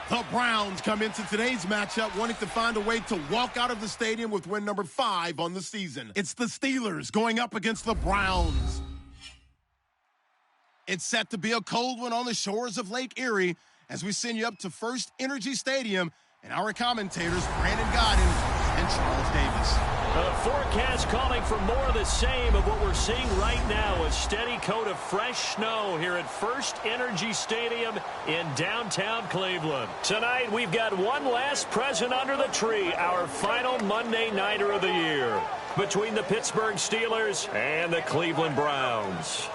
The Browns come into today's matchup wanting to find a way to walk out of the stadium with win number 5 on the season. It's the Steelers going up against the Browns. It's set to be a cold one on the shores of Lake Erie as we send you up to First Energy Stadium and our commentators, Brandon Godden and Charles Davis. The forecast calling for more of the same of what we're seeing right now, a steady coat of fresh snow here at First Energy Stadium in downtown Cleveland. Tonight, we've got one last present under the tree, our final Monday Nighter of the year, between the Pittsburgh Steelers and the Cleveland Browns.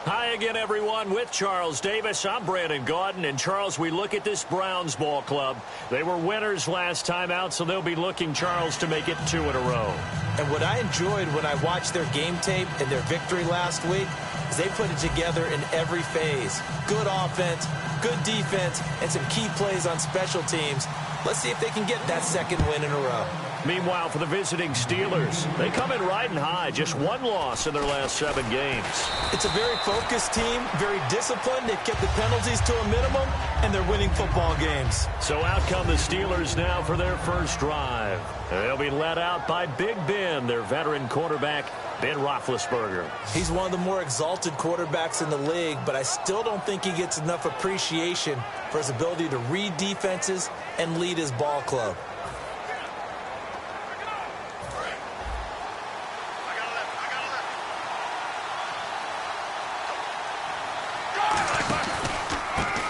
Hi again, everyone. With Charles Davis, I'm Brandon Gaudin. And, Charles, we look at this Browns ball club. They were winners last time out, so they'll be looking, Charles, to make it 2 in a row. And what I enjoyed when I watched their game tape and their victory last week is they put it together in every phase. Good offense, good defense, and some key plays on special teams. Let's see if they can get that second win in a row. Meanwhile, for the visiting Steelers, they come in riding high. Just one loss in their last 7 games. It's a very focused team, very disciplined. They've kept the penalties to a minimum, and they're winning football games. So out come the Steelers now for their first drive. They'll be led out by Big Ben, their veteran quarterback, Ben Roethlisberger. He's one of the more exalted quarterbacks in the league, but I still don't think he gets enough appreciation for his ability to read defenses and lead his ball club.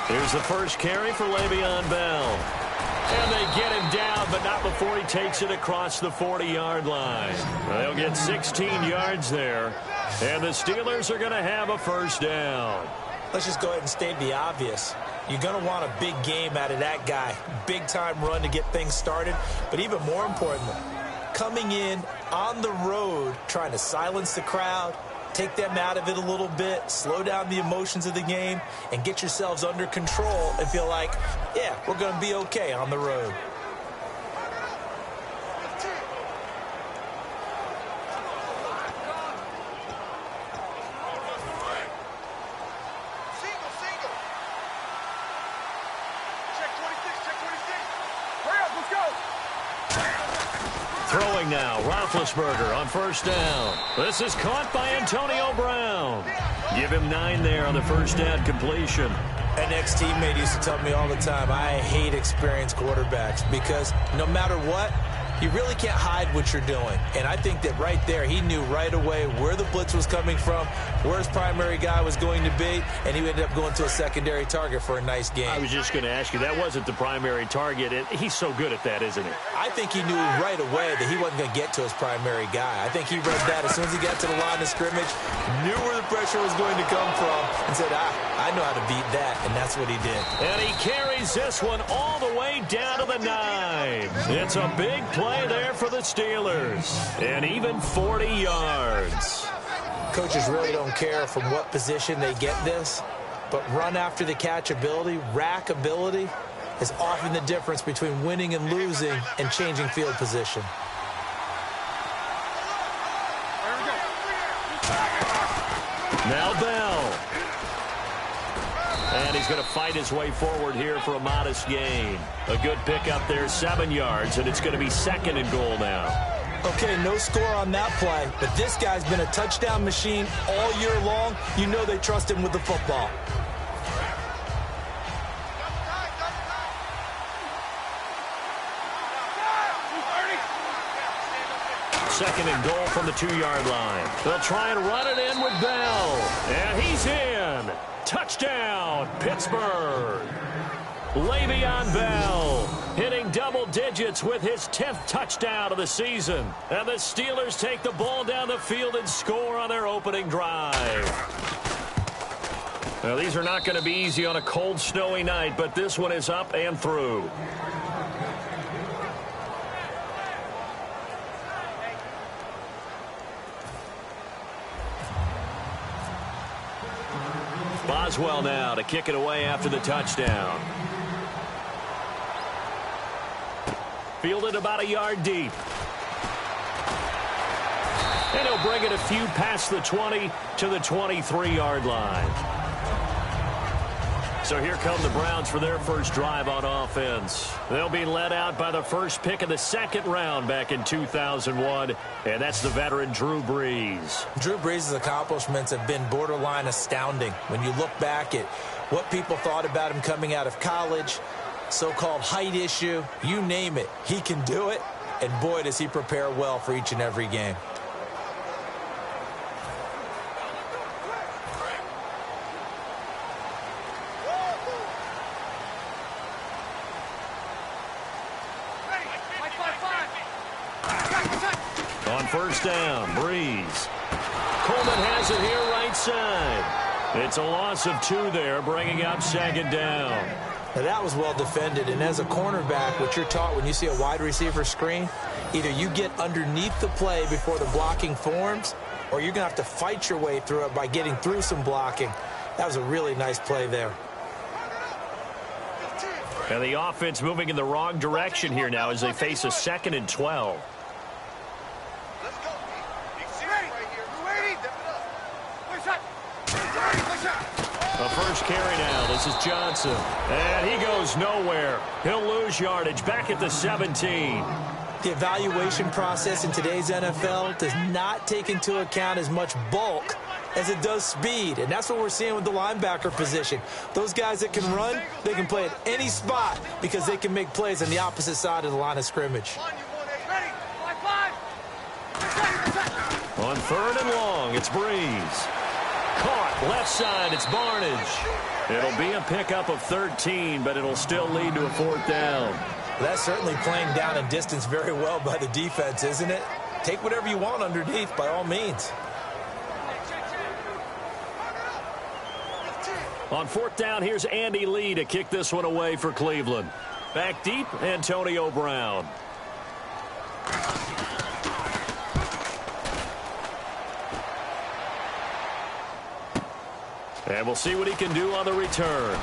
Here's the first carry for Le'Veon Bell. And they get him down, but not before he takes it across the 40-yard line. They'll get 16 yards there. And the Steelers are going to have a first down. Let's just go ahead and state the obvious. You're going to want a big game out of that guy. Big-time run to get things started. But even more importantly, coming in on the road, trying to silence the crowd, take them out of it a little bit, slow down the emotions of the game, and get yourselves under control and feel like, yeah, we're going to be okay on the road. Throwing now, Roethlisberger on first down. This is caught by Antonio Brown. Give him 9 there on the first down completion. An ex-teammate used to tell me all the time, I hate experienced quarterbacks because no matter what, you really can't hide what you're doing. And I think that right there, he knew right away where the blitz was coming from, where his primary guy was going to be, and he ended up going to a secondary target for a nice game. I was just going to ask you, that wasn't the primary target. He's so good at that, isn't he? I think he knew right away that he wasn't going to get to his primary guy. I think he read that as soon as he got to the line of scrimmage, knew where the pressure was going to come from, and said, I know how to beat that, and that's what he did. And he carries this one all the way down to the 9. It's a big play there for the Steelers. And even 40 yards. Coaches really don't care from what position they get this, but run after the catch ability, rack ability, is often the difference between winning and losing and changing field position. Now Bell. And he's going to fight his way forward here for a modest gain. A good pickup there, 7 yards, and it's going to be 2nd and goal now. Okay, no score on that play, but this guy's been a touchdown machine all year long. You know they trust him with the football. Second and goal from the 2-yard line. They'll try and run it in with Bell. And he's in. Touchdown, Pittsburgh. Le'Veon Bell hitting double digits with his 10th touchdown of the season. And the Steelers take the ball down the field and score on their opening drive. Now, these are not going to be easy on a cold, snowy night, but this one is up and through. Boswell now to kick it away after the touchdown. Fielded about a yard deep. And he'll bring it a few past the 20 to the 23-yard line. So here come the Browns for their first drive on offense. They'll be led out by the first pick of the second round back in 2001, and that's the veteran Drew Brees. Drew Brees' accomplishments have been borderline astounding. When you look back at what people thought about him coming out of college, so-called height issue, you name it, he can do it, and boy, does he prepare well for each and every game. On first down, Brees. Coleman has it here right side. It's a loss of 2 there, bringing up second down. Now that was well defended, and as a cornerback, what you're taught when you see a wide receiver screen, either you get underneath the play before the blocking forms, or you're going to have to fight your way through it by getting through some blocking. That was a really nice play there. And the offense moving in the wrong direction here now as they face a 2nd and 12. The first carry now. This is Johnson. And he goes nowhere. He'll lose yardage back at the 17. The evaluation process in today's NFL does not take into account as much bulk as it does speed. And that's what we're seeing with the linebacker position. Those guys that can run, they can play at any spot because they can make plays on the opposite side of the line of scrimmage. On 3rd and long, it's Brees. Caught left side, it's Barnage. It'll be a pickup of 13, but it'll still lead to a 4th down. That's certainly playing down and distance very well by the defense, isn't it? Take whatever you want underneath, by all means. On 4th down, here's Andy Lee to kick this one away for Cleveland. Back deep, Antonio Brown. And we'll see what he can do on the return.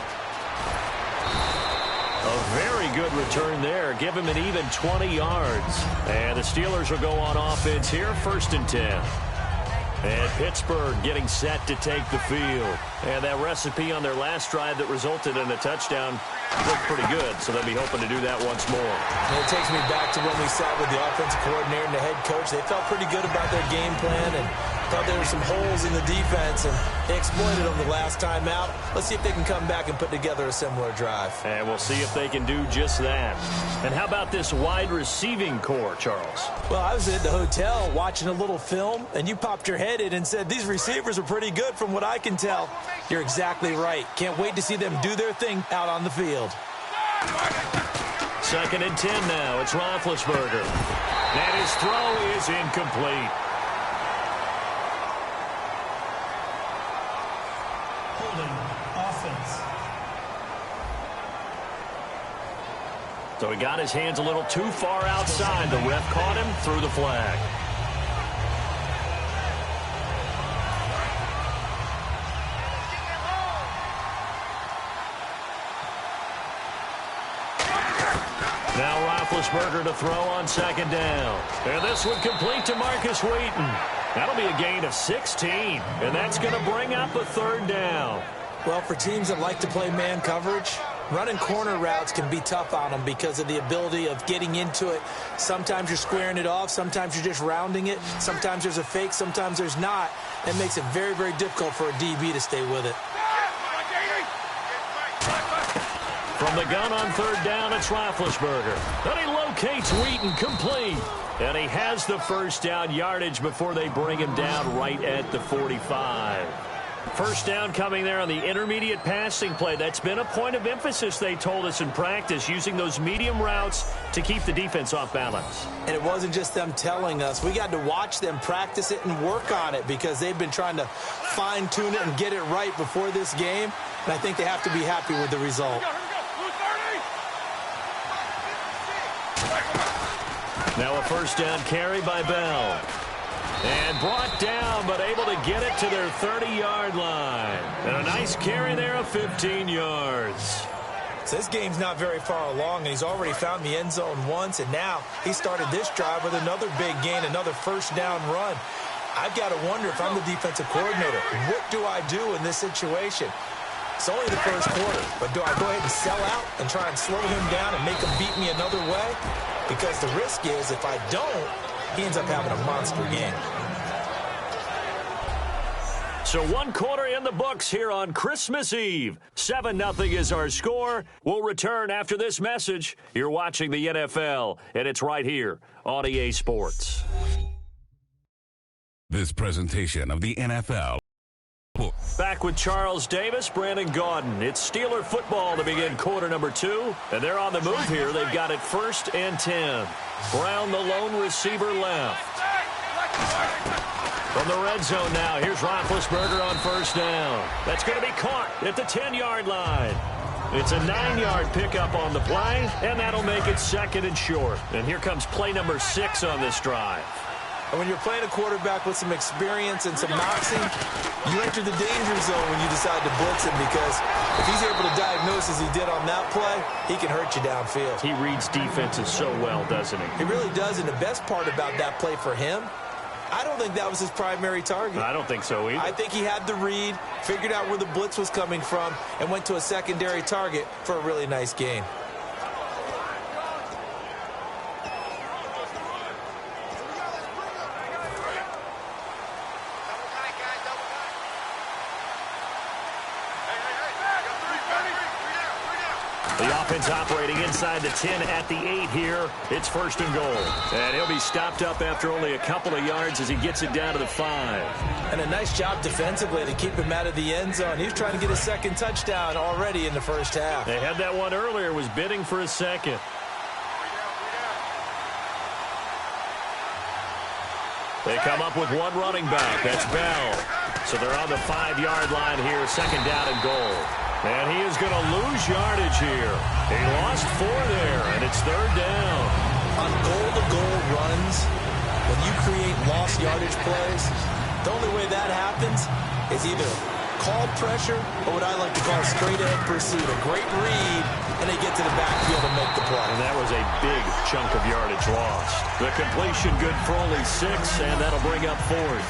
A very good return there. Give him an even 20 yards. And the Steelers will go on offense here, 1st and 10. And Pittsburgh getting set to take the field. And that recipe on their last drive that resulted in a touchdown looked pretty good, so they'll be hoping to do that once more. And it takes me back to when we sat with the offensive coordinator and the head coach. They felt pretty good about their game plan and thought there were some holes in the defense, and they exploited them the last time out. Let's see if they can come back and put together a similar drive. And we'll see if they can do just that. And how about this wide receiving core, Charles? Well, I was at the hotel watching a little film, and you popped your head in and said, these receivers are pretty good from what I can tell. You're exactly right. Can't wait to see them do their thing out on the field. 2nd and 10 now. It's Roethlisberger. And his throw is incomplete. So he got his hands a little too far outside. The ref caught him, threw the flag. Now Roethlisberger to throw on 2nd down. And this one complete to Marcus Wheaton. That'll be a gain of 16. And that's going to bring up a 3rd down. Well, for teams that like to play man coverage, running corner routes can be tough on them because of the ability of getting into it. Sometimes you're squaring it off. Sometimes you're just rounding it. Sometimes there's a fake. Sometimes there's not. It makes it very, very difficult for a DB to stay with it. From the gun on 3rd down, it's Roethlisberger. Then he locates Wheaton complete. And he has the 1st down yardage before they bring him down right at the 45. 1st down coming there on the intermediate passing play. That's been a point of emphasis, they told us in practice, using those medium routes to keep the defense off balance. And it wasn't just them telling us. We got to watch them practice it and work on it because they've been trying to fine-tune it and get it right before this game. And I think they have to be happy with the result. Now a 1st down carry by Bell. And brought down, but able to get it to their 30-yard line. And a nice carry there of 15 yards. So this game's not very far along, and he's already found the end zone once, and now he started this drive with another big gain, another 1st down run. I've got to wonder if I'm the defensive coordinator, what do I do in this situation? It's only the first quarter, but do I go ahead and sell out and try and slow him down and make him beat me another way? Because the risk is if I don't, he ends up having a monster game. So 1 quarter in the books here on Christmas Eve. 7-0 is our score. We'll return after this message. You're watching the NFL, and it's right here on EA Sports. This presentation of the NFL. Back with Charles Davis, Brandon Gaudin. It's Steeler football to begin quarter number 2. And they're on the move here. They've got it 1st and 10. Brown, the lone receiver, left. From the red zone now, here's Roethlisberger on 1st down. That's going to be caught at the 10-yard line. It's a 9-yard pickup on the play, and that'll make it 2nd and short. And here comes play number 6 on this drive. And when you're playing a quarterback with some experience and some moxie, you enter the danger zone when you decide to blitz him, because if he's able to diagnose as he did on that play, he can hurt you downfield. He reads defenses so well, doesn't he? He really does, and the best part about that play for him, I don't think that was his primary target. I don't think so either. I think he had the read, figured out where the blitz was coming from, and went to a secondary target for a really nice gain. The offense operating inside the 10 at the 8 here. It's 1st and goal. And he'll be stopped up after only a couple of yards as he gets it down to the 5. And a nice job defensively to keep him out of the end zone. He was trying to get his 2nd touchdown already in the first half. They had that one earlier, was bidding for a 2nd. They come up with one running back. That's Bell. So they're on the 5-yard line here, 2nd down and goal. And he is going to lose yardage here. He lost 4 there, and it's 3rd down. On goal-to-goal runs, when you create lost yardage plays, the only way that happens is either called pressure or what I like to call straight-ahead pursuit. A great read, and they get to the backfield and make the play. And that was a big chunk of yardage lost. The completion good for only 6, and that'll bring up 4th.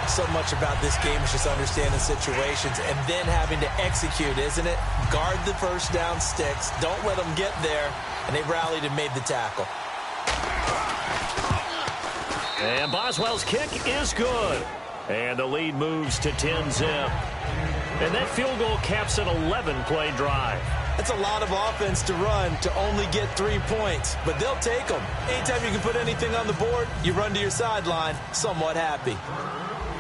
So much about this game is just understanding situations and then having to execute, isn't it? Guard the first down sticks. Don't let them get there. And they rallied and made the tackle. And Boswell's kick is good. And the lead moves to 10-zip. And that field goal caps an 11-play drive. That's a lot of offense to run to only get 3 points. But they'll take them. Anytime you can put anything on the board, you run to your sideline somewhat happy.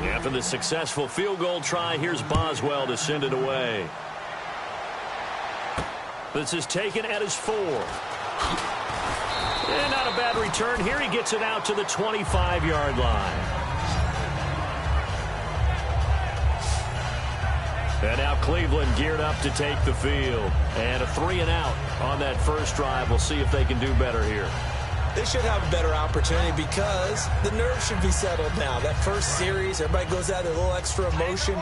After the successful field goal try, here's Boswell to send it away. This is taken at his 4. And not a bad return here. He gets it out to the 25-yard line. And now Cleveland geared up to take the field. And a 3-and-out on that first drive. We'll see if they can do better here. They should have a better opportunity because the nerves should be settled now. That first series, everybody goes out with a little extra emotion.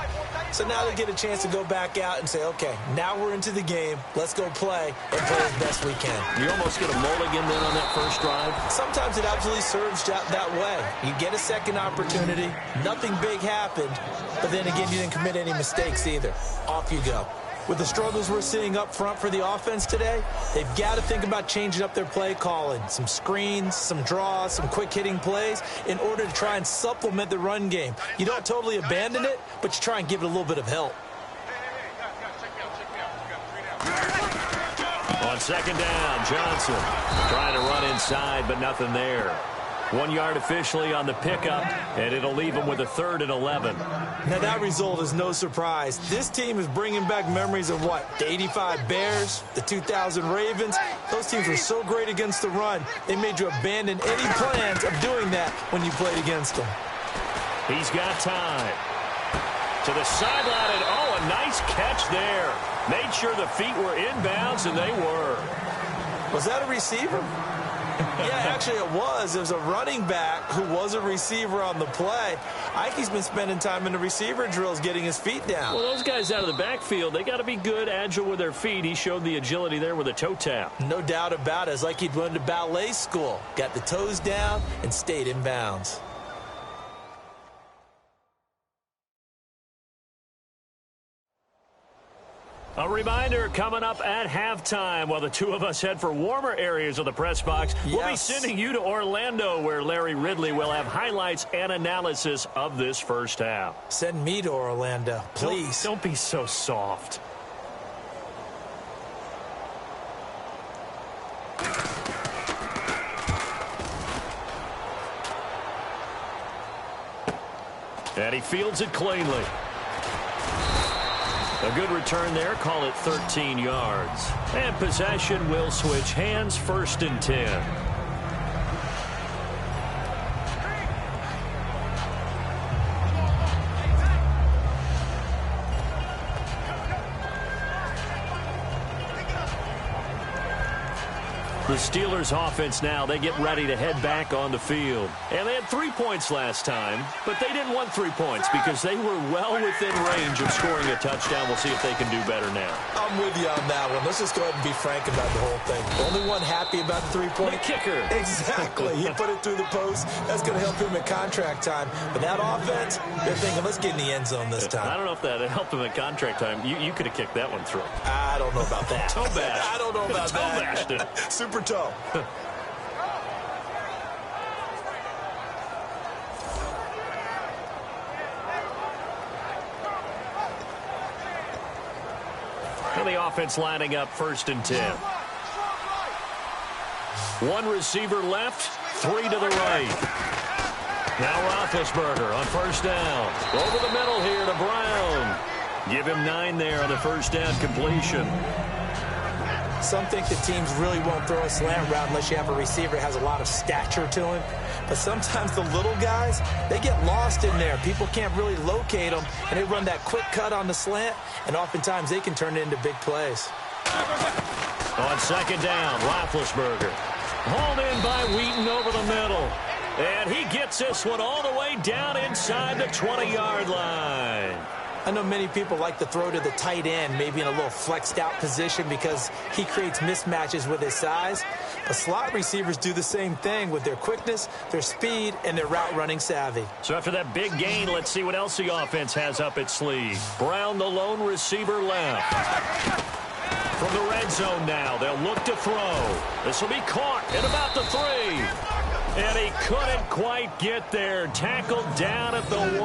So now they get a chance to go back out and say, okay, now we're into the game. Let's go play and play as best we can. You almost get a mulligan then on that first drive? Sometimes it absolutely serves that way. You get a second opportunity. Nothing big happened. But then again, you didn't commit any mistakes either. Off you go. With the struggles we're seeing up front for the offense today, they've got to think about changing up their play calling. Some screens, some draws, some quick-hitting plays in order to try and supplement the run game. You don't totally abandon it, but you try and give it a little bit of help. On 2nd down, Johnson trying to run inside, but nothing there. 1 yard officially on the pickup, and it'll leave him with a 3rd and 11. Now, that result is no surprise. This team is bringing back memories of what? The 85 Bears, the 2000 Ravens. Those teams were so great against the run, they made you abandon any plans of doing that when you played against them. He's got time. To the sideline, and oh, a nice catch there. Made sure the feet were inbounds, and they were. Was that a receiver? Yeah, actually it was. There's a running back who was a receiver on the play. Ike's been spending time in the receiver drills getting his feet down. Well, those guys out of the backfield, they got to be good, agile with their feet. He showed the agility there with a toe tap. No doubt about it. It's like he'd went to ballet school. Got the toes down and stayed in bounds. A reminder coming up at halftime while the two of us head for warmer areas of the press box. Yes. We'll be sending you to Orlando where Larry Ridley will have highlights and analysis of this first half. Send me to Orlando, please. Don't be so soft. And he fields it cleanly. A good return there. Call it 13 yards. And possession will switch hands, 1st and 10. The Steelers offense now, they get ready to head back on the field. And they had 3 points last time, but they didn't want 3 points because they were well within range of scoring a touchdown. We'll see if they can do better now. I'm with you on that one. Let's just go ahead and be frank about the whole thing. The only one happy about the 3-point. The kicker. Exactly. He put it through the post. That's going to help him at contract time. But that offense, they're thinking, let's get in the end zone this time. I don't know if that helped him at contract time. You could have kicked that one through. I don't know about that. Toe bash. I don't know about Toe that. bashed it. Super toe. And the offense lining up 1st and 10. One receiver left, 3 to the right. Now Roethlisberger on 1st down. Over the middle here to Brown. Give him 9 there on the 1st down completion. Some think the teams really won't throw a slant route unless you have a receiver that has a lot of stature to him. But sometimes the little guys, they get lost in there. People can't really locate them, and they run that quick cut on the slant, and oftentimes they can turn it into big plays. On 2nd down, Roethlisberger. Hauled in by Wheaton over the middle. And he gets this one all the way down inside the 20-yard line. I know many people like to throw to the tight end, maybe in a little flexed out position because he creates mismatches with his size. But slot receivers do the same thing with their quickness, their speed, and their route running savvy. So after that big gain, let's see what else the offense has up its sleeve. Brown, the lone receiver left. From the red zone now, they'll look to throw. This will be caught at about the 3. And he couldn't quite get there. Tackled down at the 1.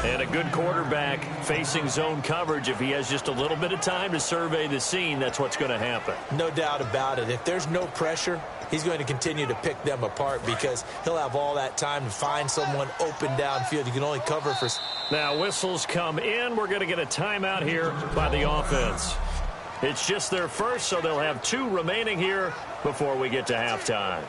And a good quarterback facing zone coverage. If he has just a little bit of time to survey the scene, that's what's going to happen. No doubt about it. If there's no pressure, he's going to continue to pick them apart because he'll have all that time to find someone open downfield. You can only cover for... Now whistles come in. We're going to get a timeout here by the offense. It's just their first, so they'll have 2 remaining here before we get to halftime.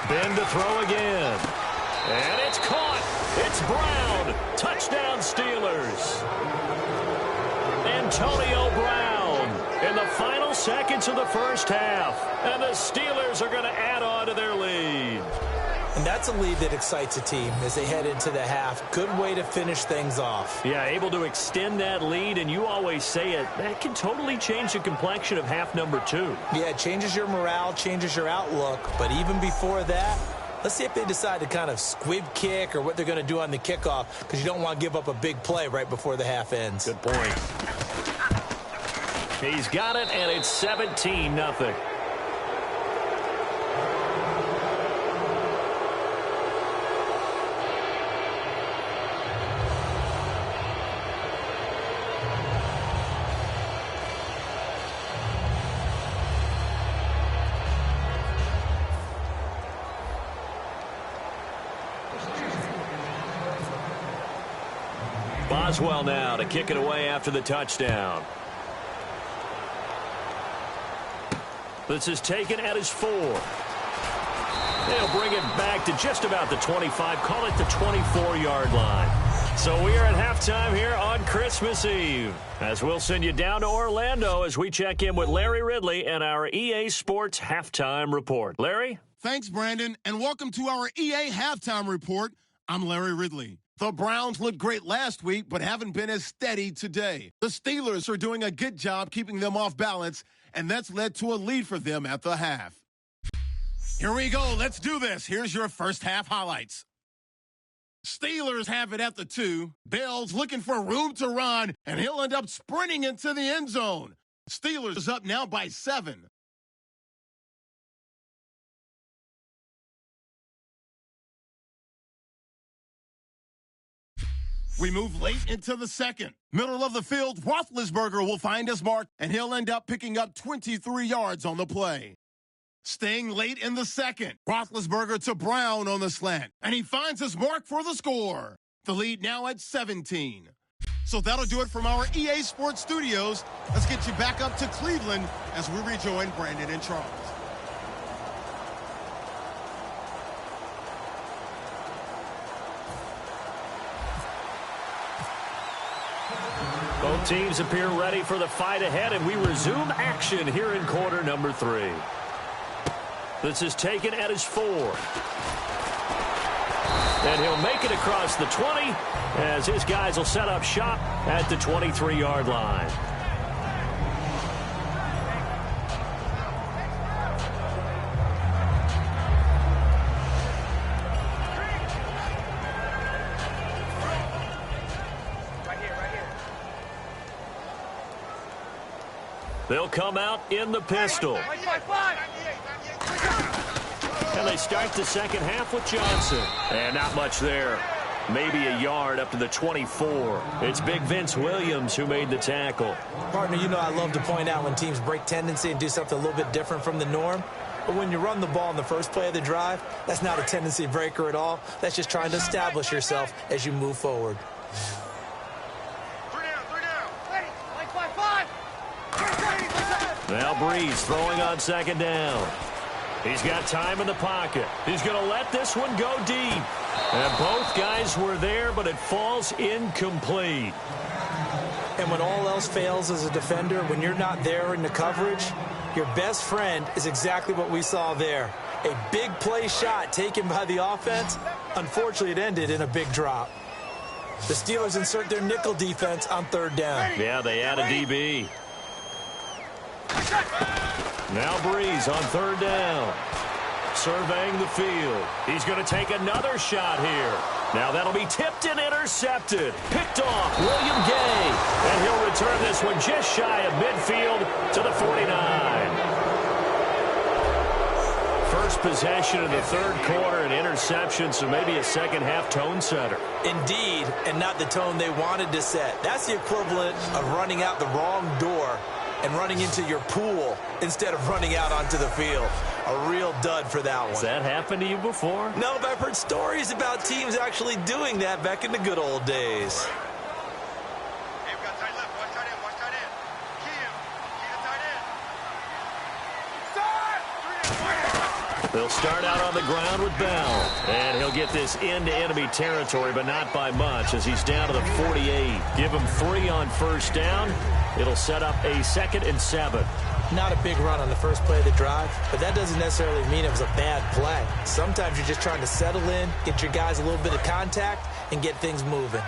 Ben to throw again. And it's caught. It's Brown. Touchdown Steelers. Antonio Brown in the final seconds of the first half. And the Steelers are going to add on to their lead. And that's a lead that excites a team as they head into the half. Good way to finish things off. Yeah, able to extend that lead, and you always say it, that can totally change the complexion of half number 2. Yeah, it changes your morale, changes your outlook. But even before that, let's see if they decide to kind of squib kick or what they're going to do on the kickoff, because you don't want to give up a big play right before the half ends. Good point. He's got it, and it's 17-0. Boswell now to kick it away after the touchdown. This is taken at his 4. They'll bring it back to just about the 25. Call it the 24-yard line. So we are at halftime here on Christmas Eve, as we'll send you down to Orlando as we check in with Larry Ridley and our EA Sports Halftime Report. Larry? Thanks, Brandon, and welcome to our EA Halftime Report. I'm Larry Ridley. The Browns looked great last week, but haven't been as steady today. The Steelers are doing a good job keeping them off balance, and that's led to a lead for them at the half. Here we go. Let's do this. Here's your first half highlights. Steelers have it at the 2. Bell's looking for room to run, and he'll end up sprinting into the end zone. Steelers up now by 7. We move late into the second. Middle of the field, Roethlisberger will find his mark, and he'll end up picking up 23 yards on the play. Staying late in the second, Roethlisberger to Brown on the slant, and he finds his mark for the score. The lead now at 17. So that'll do it from our EA Sports Studios. Let's get you back up to Cleveland as we rejoin Brandon and Charles. Both teams appear ready for the fight ahead, and we resume action here in quarter number 3. This is taken at his 4. And he'll make it across the 20 as his guys will set up shop at the 23-yard line. They'll come out in the pistol. And they start the second half with Johnson. And not much there. Maybe a yard up to the 24. It's Big Vince Williams who made the tackle. Partner, you know I love to point out when teams break tendency and do something a little bit different from the norm. But when you run the ball in the first play of the drive, that's not a tendency breaker at all. That's just trying to establish yourself as you move forward. Now Breeze throwing on second down. He's got time in the pocket. He's going to let this one go deep. And both guys were there, but it falls incomplete. And when all else fails as a defender, when you're not there in the coverage, your best friend is exactly what we saw there. A big play shot taken by the offense. Unfortunately, it ended in a big drop. The Steelers insert their nickel defense on third down. Yeah, they add a DB. Now Breeze on third down. Surveying the field. He's going to take another shot here. Now that'll be tipped and intercepted. Picked off William Gay. And he'll return this one just shy of midfield to the 49. First possession in the third quarter, an interception, so maybe a second half tone setter. Indeed, and not the tone they wanted to set. That's the equivalent of running out the wrong door and running into your pool instead of running out onto the field. A real dud for that one. Has that happened to you before? No, but I've heard stories about teams actually doing that back in the good old days. Hey, we got tight left. Watch tight end. Watch tight end. Key him. Key the tight end. Start! They'll start out on the ground with Bell. And he'll get this into enemy territory, but not by much as he's down to the 48. Give him 3 on first down. It'll set up a 2nd and 7. Not a big run on the first play of the drive, but that doesn't necessarily mean it was a bad play. Sometimes you're just trying to settle in, get your guys a little bit of contact, and get things moving.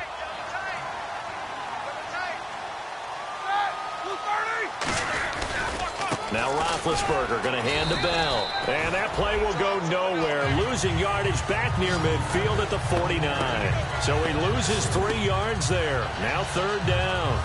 Now Roethlisberger going to hand to Bell. And that play will go nowhere. Losing yardage back near midfield at the 49. So he loses 3 yards there. Now third down.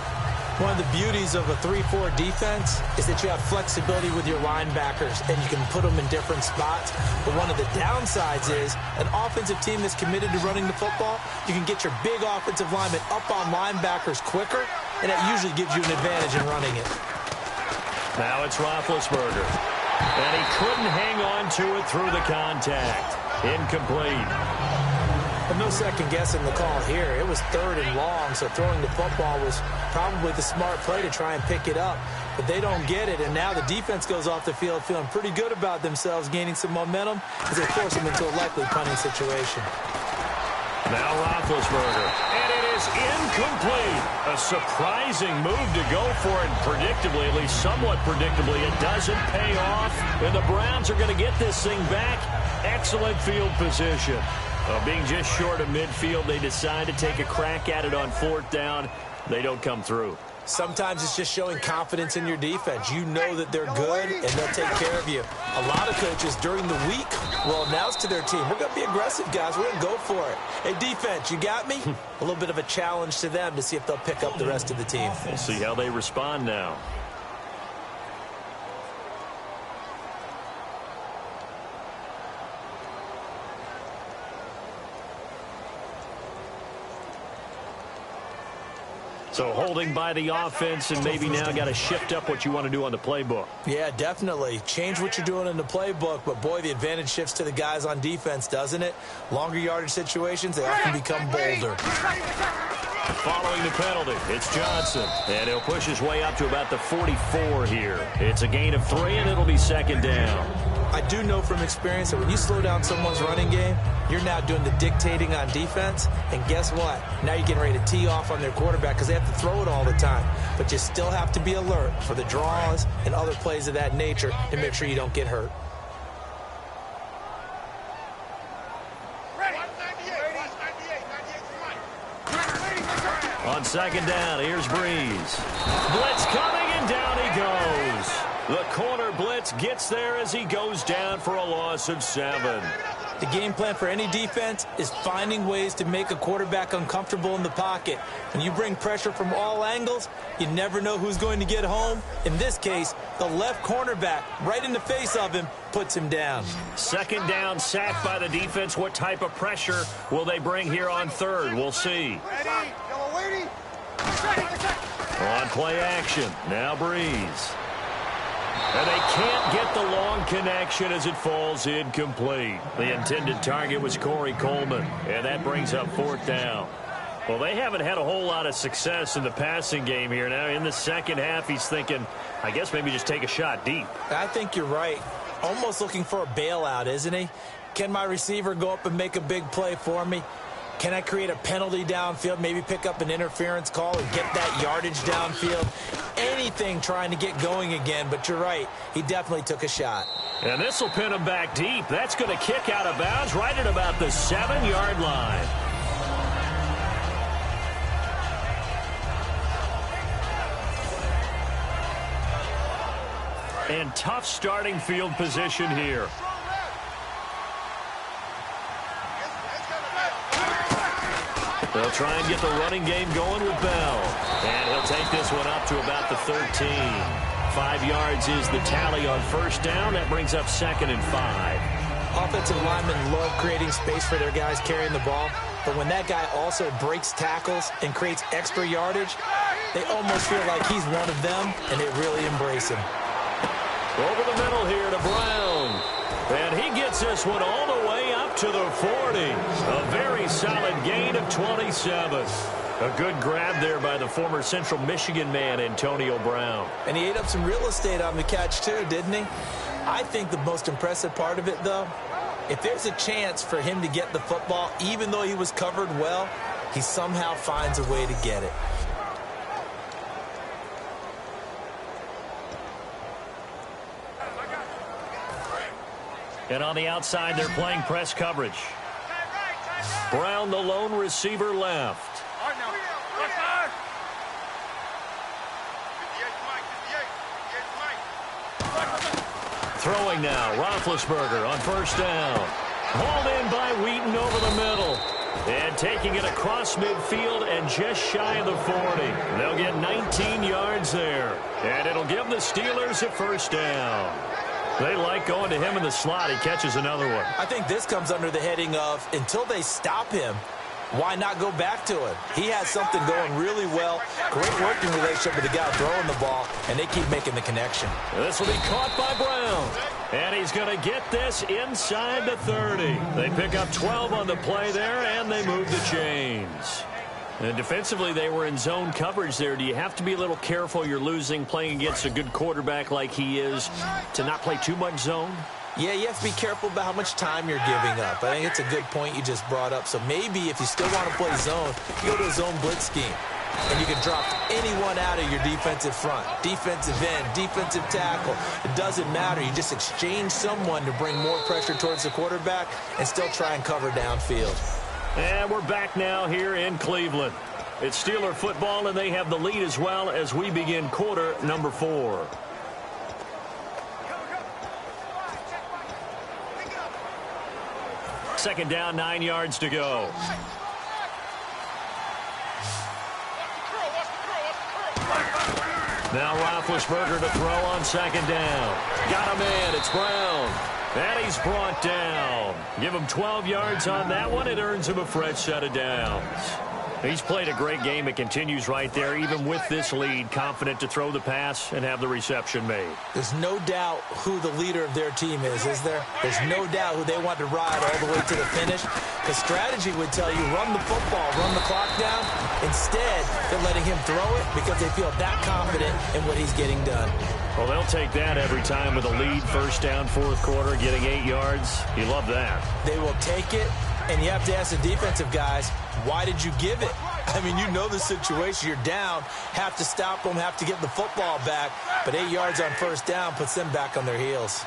One of the beauties of a 3-4 defense is that you have flexibility with your linebackers, and you can put them in different spots. But one of the downsides is an offensive team that's committed to running the football, you can get your big offensive linemen up on linebackers quicker, and that usually gives you an advantage in running it. Now it's Roethlisberger. And he couldn't hang on to it through the contact. Incomplete. But no second guessing the call here. It was 3rd and long, so throwing the football was probably the smart play to try and pick it up. But they don't get it, and now the defense goes off the field feeling pretty good about themselves, gaining some momentum as they force them into a likely punting situation. Now Roethlisberger. And it is incomplete. A surprising move to go for it. Predictably, at least somewhat predictably, it doesn't pay off. And the Browns are going to get this thing back. Excellent field position. Being just short of midfield, they decide to take a crack at it on 4th down. They don't come through. Sometimes it's just showing confidence in your defense. You know that they're good, and they'll take care of you. A lot of coaches during the week will announce to their team, we're going to be aggressive, guys. We're going to go for it. Hey, defense, you got me? A little bit of a challenge to them to see if they'll pick up the rest of the team. We'll see how they respond now. So holding by the offense, and maybe now got to shift up what you want to do on the playbook. Yeah, definitely. Change what you're doing in the playbook, but boy, the advantage shifts to the guys on defense, doesn't it? Longer yardage situations, they often become bolder. Following the penalty, it's Johnson, and he'll push his way up to about the 44 here. It's a gain of 3, and it'll be 2nd down. I do know from experience that when you slow down someone's running game, you're now doing the dictating on defense, and guess what? Now you're getting ready to tee off on their quarterback because they have to throw it all the time. But you still have to be alert for the draws and other plays of that nature to make sure you don't get hurt. On 2nd down, here's Breeze. Blitz coming, and down he goes. The corner blitz gets there as he goes down for a loss of 7. The game plan for any defense is finding ways to make a quarterback uncomfortable in the pocket. When you bring pressure from all angles, you never know who's going to get home. In this case, the left cornerback, right in the face of him, puts him down. 2nd down, sacked by the defense. What type of pressure will they bring here on 3rd? We'll see. On play action, now Breeze. And they can't get the long connection as it falls incomplete. The intended target was Corey Coleman, and that brings up 4th down. Well, they haven't had a whole lot of success in the passing game here. Now, in the second half, he's thinking, I guess maybe just take a shot deep. I think you're right. Almost looking for a bailout, isn't he? Can my receiver go up and make a big play for me? Can I create a penalty downfield, maybe pick up an interference call and get that yardage downfield? Anything trying to get going again, but you're right. He definitely took a shot. And this will pin him back deep. That's going to kick out of bounds right at about the 7-yard line. And tough starting field position here. They'll try and get the running game going with Bell. And he'll take this one up to about the 13. 5 yards is the tally on 1st down. That brings up 2nd and 5. Offensive linemen love creating space for their guys carrying the ball. But when that guy also breaks tackles and creates extra yardage, they almost feel like he's one of them, and they really embrace him. Over the middle here to Brown. And he gets this one all the way up to the 40. A very solid gain of 27. A good grab there by the former Central Michigan man, Antonio Brown. And he ate up some real estate on the catch, too, didn't he? I think the most impressive part of it, though, if there's a chance for him to get the football, even though he was covered well, he somehow finds a way to get it. And on the outside, they're playing press coverage. Brown, the lone receiver, left. Throwing now, Roethlisberger on 1st down. Hauled in by Wheaton over the middle. And taking it across midfield and just shy of the 40. They'll get 19 yards there. And it'll give the Steelers a 1st down. They like going to him in the slot. He catches another one. I think this comes under the heading of, until they stop him, why not go back to him? He has something going really well. Great working relationship with the guy throwing the ball, and they keep making the connection. This will be caught by Brown. And he's going to get this inside the 30. They pick up 12 on the play there, and they move the chains. And defensively, they were in zone coverage there. Do you have to be a little careful? You're losing, playing against a good quarterback like he is, to not play too much zone? Yeah, you have to be careful about how much time you're giving up. I think it's a good point you just brought up. So maybe if you still want to play zone, you go to a zone blitz scheme. and you can drop anyone out of your defensive front. Defensive end, defensive tackle. It doesn't matter. You just exchange someone to bring more pressure towards the quarterback and still try and cover downfield. And we're back now here in Cleveland. It's Steeler football, and they have the lead as well as we begin quarter number 4. Second down, 9 yards to go. Now Roethlisberger to throw on second down. Got him in. It's Brown. And he's brought down. Give him 12 yards on that one. It earns him a fresh set of downs. He's played a great game. It continues right there, even with this lead, confident to throw the pass and have the reception made. There's no doubt who the leader of their team is there? There's no doubt who they want to ride all the way to the finish. The strategy would tell you, run the football, run the clock down. Instead, they're letting him throw it because they feel that confident in what he's getting done. Well, they'll take that every time with a lead, first down, fourth quarter, getting 8 yards. You love that. They will take it, and you have to ask the defensive guys, why did you give it? I mean, you know the situation. You're down, have to stop them, have to get the football back, but 8 yards on first down puts them back on their heels.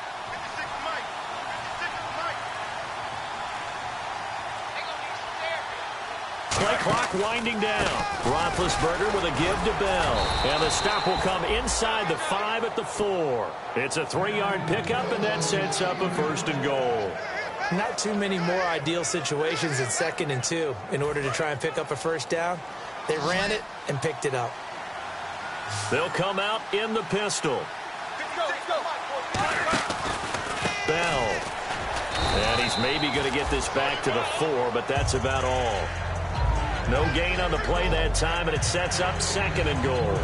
Play clock winding down. Roethlisberger with a give to Bell. And the stop will come inside the 5 at the 4. It's a 3-yard pickup, and that sets up a first and goal. Not too many more ideal situations in 2nd and 2 in order to try and pick up a first down. They ran it and picked it up. They'll come out in the pistol. Bell. And he's maybe going to get this back to the 4, but that's about all. No gain on the play that time, and it sets up 2nd and goal.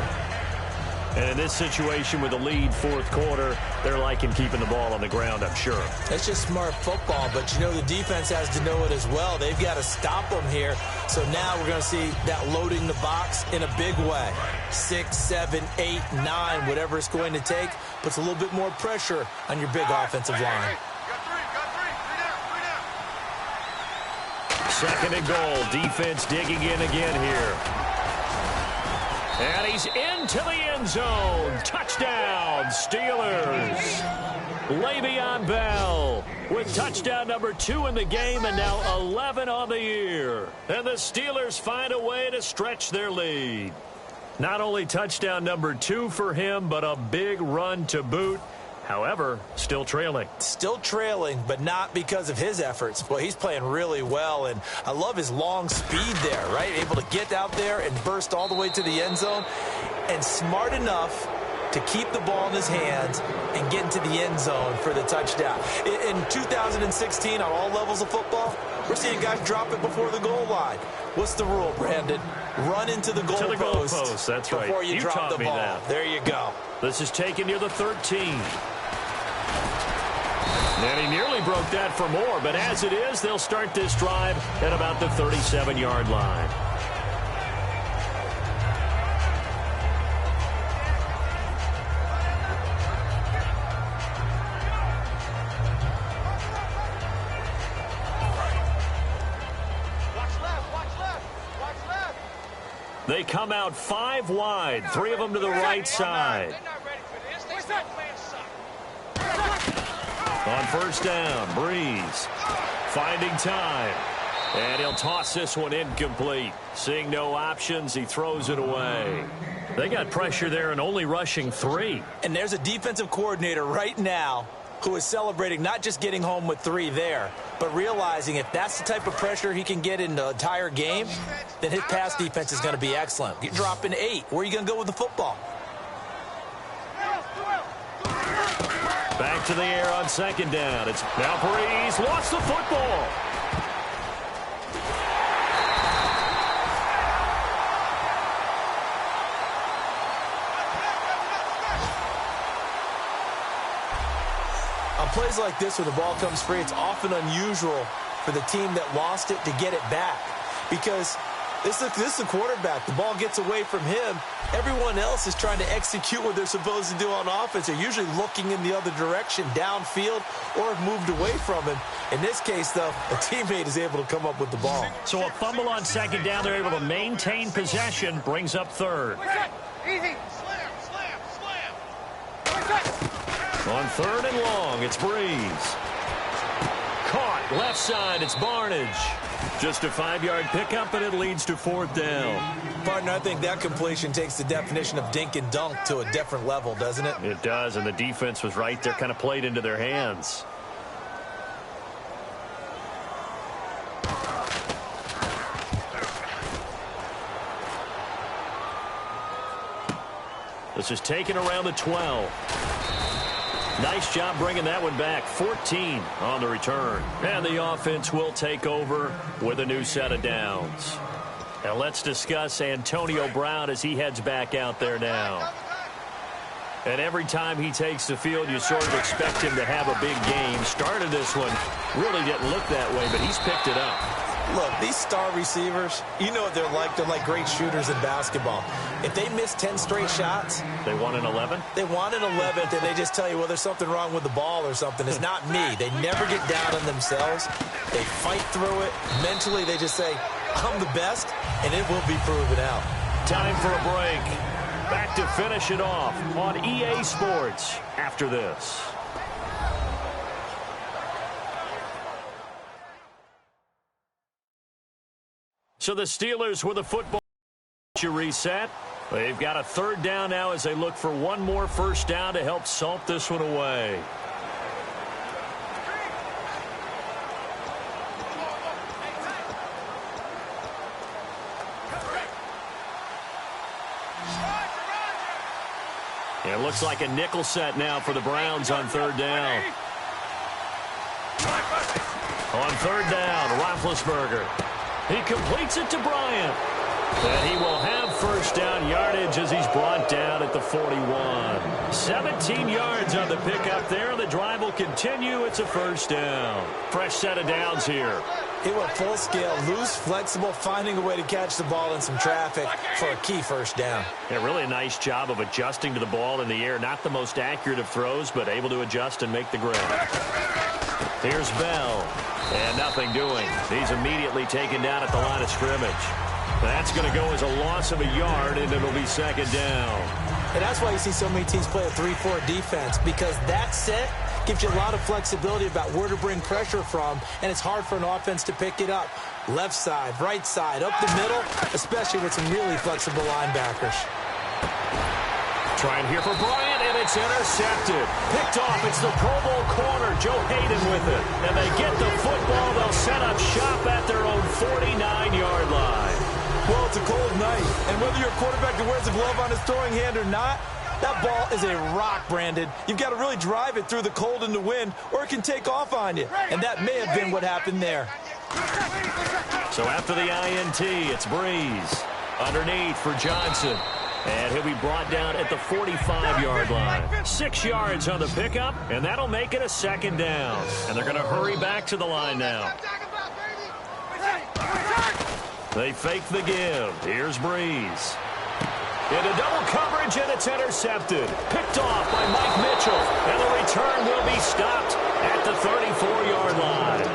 And in this situation with the lead, fourth quarter, they're liking keeping the ball on the ground, I'm sure. That's just smart football, but you know the defense has to know it as well. They've got to stop them here. So now we're going to see that loading the box in a big way. 6, 7, 8, 9, whatever it's going to take, puts a little bit more pressure on your big offensive line. Second and goal. Defense digging in again here. And he's into the end zone. Touchdown, Steelers. Le'Veon Bell with touchdown number 2 in the game and now 11 on the year. And the Steelers find a way to stretch their lead. Not only touchdown number 2 for him, but a big run to boot. However, still trailing. Still trailing, but not because of his efforts. Well, he's playing really well, and I love his long speed there, right? Able to get out there and burst all the way to the end zone, and smart enough to keep the ball in his hands and get into the end zone for the touchdown. In 2016, on all levels of football, we're seeing guys drop it before the goal line. What's the rule, Brandon? Run into the goalpost. That's right. Before you drop the ball. That. There you go. This is taken near the 13. And he nearly broke that for more, but as it is, they'll start this drive at about the 37-yard line. They come out 5 wide, 3 of them to the right side. On first down, Breeze finding time. And he'll toss this one incomplete. Seeing no options, he throws it away. They got pressure there and only rushing 3. And there's a defensive coordinator right now who is celebrating not just getting home with 3 there, but realizing if that's the type of pressure he can get in the entire game, then his pass defense is going to be excellent. You're dropping 8. Where are you going to go with the football? Back to the air on second down. It's now Breeze lost the football. On plays like this where the ball comes free, it's often unusual for the team that lost it to get it back. Because This is a quarterback. The ball gets away from him. Everyone else is trying to execute what they're supposed to do on offense. They're usually looking in the other direction, downfield, or have moved away from him. In this case, though, a teammate is able to come up with the ball. So a fumble on second down. They're able to maintain possession. Brings up third. Easy. Slam. On third and long, it's Breeze. Caught left side, it's Barnage. Just a 5-yard pickup, and it leads to fourth down. Partner, I think that completion takes the definition of dink and dunk to a different level, doesn't it? It does, and the defense was right there, kind of played into their hands. This is taken around the 12. Nice job bringing that one back. 14 on the return. And the offense will take over with a new set of downs. Now let's discuss Antonio Brown as he heads back out there now. And every time he takes the field, you sort of expect him to have a big game. Started this one, really didn't look that way, but he's picked it up. Look, these star receivers, you know what they're like. They're like great shooters in basketball. If they miss 10 straight shots, they won an 11? They won an 11th, and they just tell you, well, there's something wrong with the ball or something. It's not me. They never get down on themselves. They fight through it. Mentally, they just say, I'm the best, and it will be proven out. Time for a break. Back to finish it off on EA Sports after this. So the Steelers with a football reset. They've got a third down now as they look for one more first down to help salt this one away. It looks like a nickel set now for the Browns on third down. On third down, Roethlisberger. He completes it to Bryant. And he will have first down yardage as he's brought down at the 41. 17 yards on the pickup there. The drive will continue. It's a first down. Fresh set of downs here. He went full scale, loose, flexible, finding a way to catch the ball in some traffic for a key first down. Yeah, really a nice job of adjusting to the ball in the air. Not the most accurate of throws, but able to adjust and make the grab. Here's Bell. And nothing doing. He's immediately taken down at the line of scrimmage. That's going to go as a loss of a yard, and it'll be second down. And that's why you see so many teams play a 3-4 defense, because that set gives you a lot of flexibility about where to bring pressure from, and it's hard for an offense to pick it up. Left side, right side, up the middle, especially with some really flexible linebackers. Trying here for Bryant, and it's intercepted. Picked off. It's the Pro Bowl corner, Joe Hayden with it. And they get the football. They'll set up shop at their own 49-yard line. Well, it's a cold night, and whether you're a quarterback that wears a glove on his throwing hand or not, that ball is a rock, Brandon. You've got to really drive it through the cold and the wind, or it can take off on you. And that may have been what happened there. So after the INT, it's Breeze. Underneath for Johnson. And he'll be brought down at the 45-yard line. 6 yards on the pickup, and that'll make it a second down. And they're going to hurry back to the line now. They fake the give. Here's Breeze. Into double coverage, and it's intercepted. Picked off by Mike Mitchell. And the return will be stopped at the 34-yard line.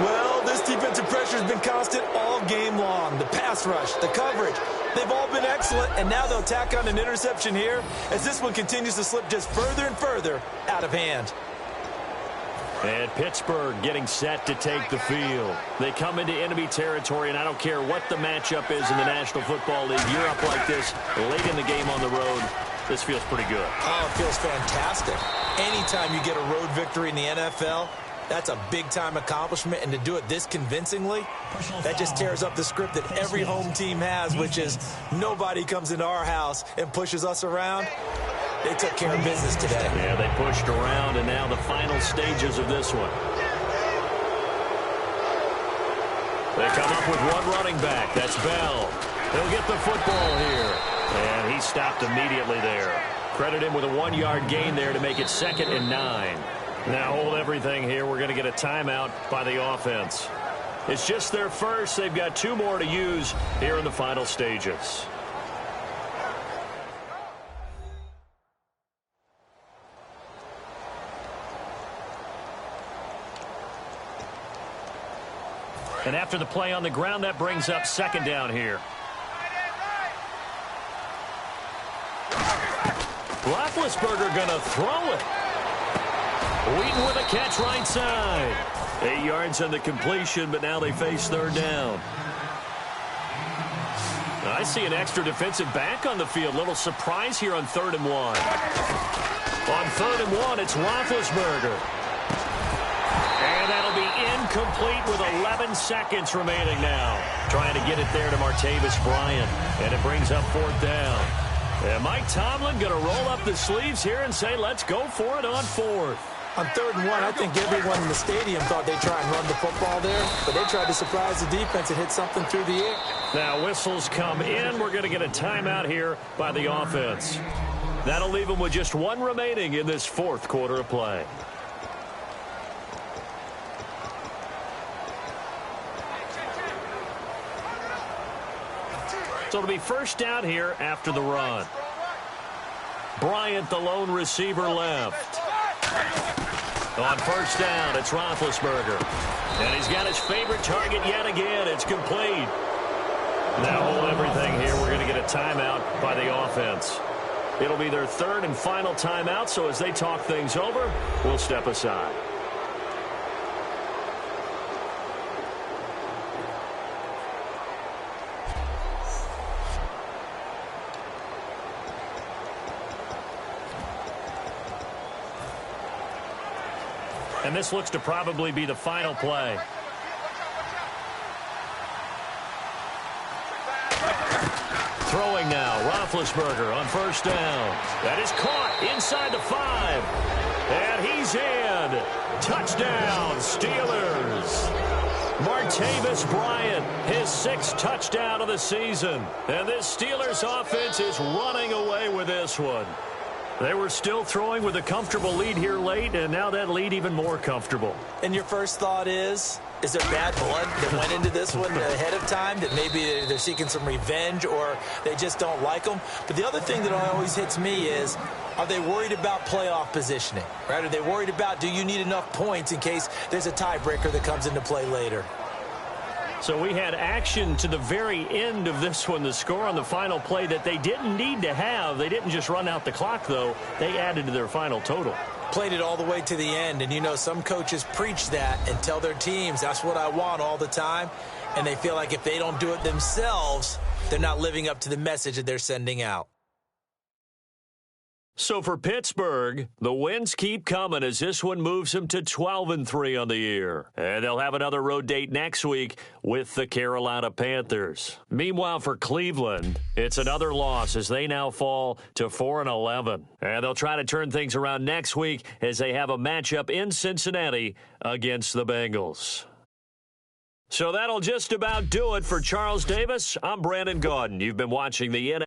Well, this defensive pressure has been constant all game long. The pass rush, the coverage, they've all been excellent, and now they'll tack on an interception here as this one continues to slip just further and further out of hand. And Pittsburgh getting set to take the field. They come into enemy territory, and I don't care what the matchup is in the National Football League. You're up like this late in the game on the road. This feels pretty good. Oh, it feels fantastic. Anytime you get a road victory in the NFL, that's a big-time accomplishment, and to do it this convincingly, that just tears up the script that every home team has, which is nobody comes into our house and pushes us around. They took care of business today. Yeah, they pushed around, and now the final stages of this one. They come up with one running back. That's Bell. He'll get the football here. And he stopped immediately there. Credit him with a 1-yard gain there to make it 2nd and 9. Now hold everything here. We're going to get a timeout by the offense. It's just their first. They've got 2 more to use here in the final stages. And after the play on the ground, that brings up 2nd down here. Roethlisberger going to throw it. Wheaton with a catch right side. 8 yards on the completion, but now they face 3rd down. I see an extra defensive back on the field. Little surprise here on 3rd and 1. On 3rd and 1, it's Roethlisberger. And that'll be incomplete with 11 seconds remaining now. Trying to get it there to Martavis Bryant. And it brings up 4th down. And Mike Tomlin going to roll up the sleeves here and say, let's go for it on 4th. On 3rd and 1, I think everyone in the stadium thought they'd try and run the football there, but they tried to surprise the defense and hit something through the air. Now whistles come in. We're going to get a timeout here by the offense. That'll leave them with just 1 remaining in this 4th quarter of play. So it'll be 1st down here after the run. Bryant, the lone receiver, left. On 1st down, it's Roethlisberger. And he's got his favorite target yet again. It's complete. Now hold everything here. We're going to get a timeout by the offense. It'll be their 3rd and final timeout, so as they talk things over, we'll step aside. And this looks to probably be the final play. Throwing now, Roethlisberger on 1st down. That is caught inside the 5. And he's in. Touchdown, Steelers. Martavis Bryant, his 6th touchdown of the season. And this Steelers offense is running away with this one. They were still throwing with a comfortable lead here late, and now that lead even more comfortable. And your first thought is there bad blood that went into this one ahead of time, that maybe they're seeking some revenge or they just don't like them? But the other thing that always hits me is, are they worried about playoff positioning? Right? Are they worried about, do you need enough points in case there's a tiebreaker that comes into play later? So we had action to the very end of this one, the score on the final play that they didn't need to have. They didn't just run out the clock, though. They added to their final total. Played it all the way to the end, and you know some coaches preach that and tell their teams, that's what I want all the time, and they feel like if they don't do it themselves, they're not living up to the message that they're sending out. So for Pittsburgh, the wins keep coming as this one moves them to 12-3 on the year. And they'll have another road date next week with the Carolina Panthers. Meanwhile, for Cleveland, it's another loss as they now fall to 4-11. And they'll try to turn things around next week as they have a matchup in Cincinnati against the Bengals. So that'll just about do it for Charles Davis. I'm Brandon Gaudin. You've been watching the